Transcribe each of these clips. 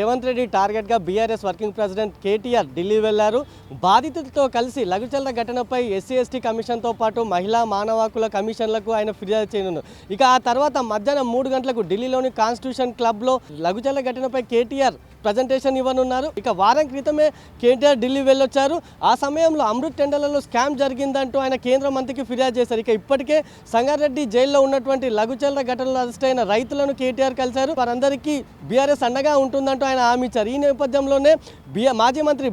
రేవంత్ రెడ్డి టార్గెట్గా BRS working president KTR Delhi వెళ్లారు. బాధితులతో కలిసి లఘుచర్ల ఘటనపై ఎస్సీ ఎస్టీ కమిషన్తో పాటు మహిళా మానవ హక్కుల కమిషన్లకు ఆయన ఫిర్యాదు చేయనున్నారు. ఇక ఆ తర్వాత మధ్యాహ్నం 3 గంటలకు ఢిల్లీలోని కాన్స్టిట్యూషన్ క్లబ్లో లఘుచర్ల ఘటనపై కేటీఆర్ ప్రజెంటేషన్ ఇవ్వనున్నారు. ఇక వారం క్రితమే కేటీఆర్ ఢిల్లీ వెళ్ళొచ్చారు. ఆ సమయంలో అమృత్ టెండర్లలో స్కామ్ జరిగిందంటూ ఆయన కేంద్ర మంత్రికి ఫిర్యాదు చేశారు. ఇక ఇప్పటికే సంగారెడ్డి జైల్లో ఉన్నటువంటి లఘుచర్ల ఘటనలో అరెస్ట్ అయిన రైతులను కేటీఆర్ కలిశారు. వారందరికీ బీఆర్ఎస్ అండగా ఉంటుందంటూ ఆయన హామీ ఇచ్చారు. ఈ నేపథ్యంలోనే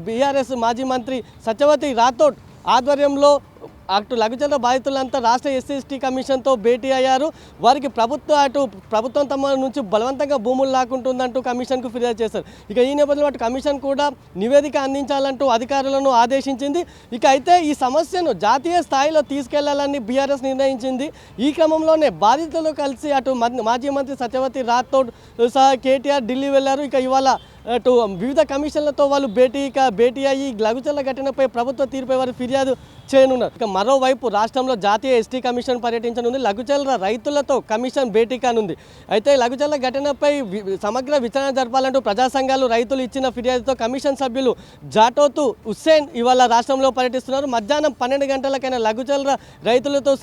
బీఆర్ఎస్ మాజీ మంత్రి సత్యవతి రాథోడ్ ఆధ్వర్యంలో అటు లఘుచర్ల బాధితులంతా రాష్ట్ర ఎస్సీ ఎస్టీ కమిషన్తో భేటీ అయ్యారు. వారికి ప్రభుత్వం తమ నుంచి బలవంతంగా భూములు లాక్కుంటుందంటూ కమిషన్కు ఫిర్యాదు చేశారు. ఇక ఈ నేపథ్యంలో అటు కమిషన్ కూడా నివేదిక అందించాలంటూ అధికారులను ఆదేశించింది. ఇక అయితే ఈ సమస్యను జాతీయ స్థాయిలో తీసుకెళ్లాలని బీఆర్ఎస్ నిర్ణయించింది. ఈ క్రమంలోనే బాధితులు కలిసి అటు మాజీ మంత్రి సత్యవతి రాథోడ్ సహా కేటీఆర్ ఢిల్లీ వెళ్లారు. ఇక ఇవాళ అటు వివిధ కమిషన్లతో వాళ్ళు భేటీ అయ్యి లఘుచర్ల ఘటనపై ప్రభుత్వ తీరుపై వారు ఫిర్యాదు చేయనున్నారు. ఇక మరోవైపు రాష్ట్రంలో జాతీయ ఎస్టీ కమిషన్ పర్యటించనుంది. లఘుచర్ల రైతులతో కమిషన్ భేటీ కానుంది. అయితే లఘుచర్ల ఘటనపై సమగ్ర విచారణ జరపాలంటూ ప్రజా సంఘాలు రైతులు ఇచ్చిన ఫిర్యాదుతో కమిషన్ సభ్యులు జాటోతు హుస్సేన్ ఇవాళ రాష్ట్రంలో పర్యటిస్తున్నారు. మధ్యాహ్నం 12 గంటలకైనా లఘుచర్ల రైతులతో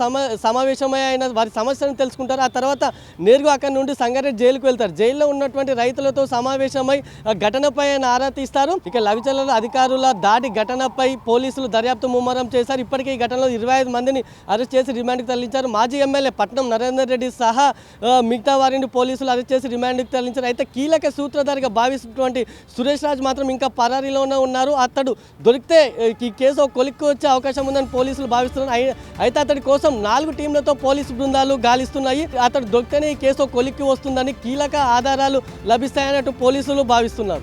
సమావేశమై ఆయన వారి సమస్యను తెలుసుకుంటారు. ఆ తర్వాత నేరుగా అక్కడి నుండి సంగారెడ్డి జైలుకు వెళ్తారు. జైల్లో ఉన్నటువంటి రైతులతో సమావేశమై ఘటనపై ఆయన ఆరా తీస్తారు. ఇక లఘుచర్ల అధికారుల దాడి ఘటనపై పోలీసులు దర్యాప్తు ముమ్మరం చేశారు. ఇప్పటికే ఈ ఘటనలో 25 మందిని అరెస్ట్ చేసి రిమాండ్కి తరలించారు. మాజీ ఎమ్మెల్యే పట్నం నరేందర్ రెడ్డి సహా మిగతా వారిని పోలీసులు అరెస్ట్ చేసి రిమాండ్కి తరలించారు. అయితే కీలక సూత్రధారిగా భావిస్తున్నటువంటి సురేష్ రాజ్ మాత్రం ఇంకా పరారీలోనే ఉన్నారు. అతడు దొరికితే ఈ కేసు కొలిక్కి వచ్చే అవకాశం ఉందని పోలీసులు భావిస్తున్నారు. అయితే అతడి కోసం 4 టీంలతో పోలీసు బృందాలు గాలిస్తున్నాయి. అతడు దొరికితేనే ఈ కేసు కొలిక్కి వస్తుందని, కీలక ఆధారాలు లభిస్తాయన్నట్టు పోలీసులు భావిస్తున్నారు.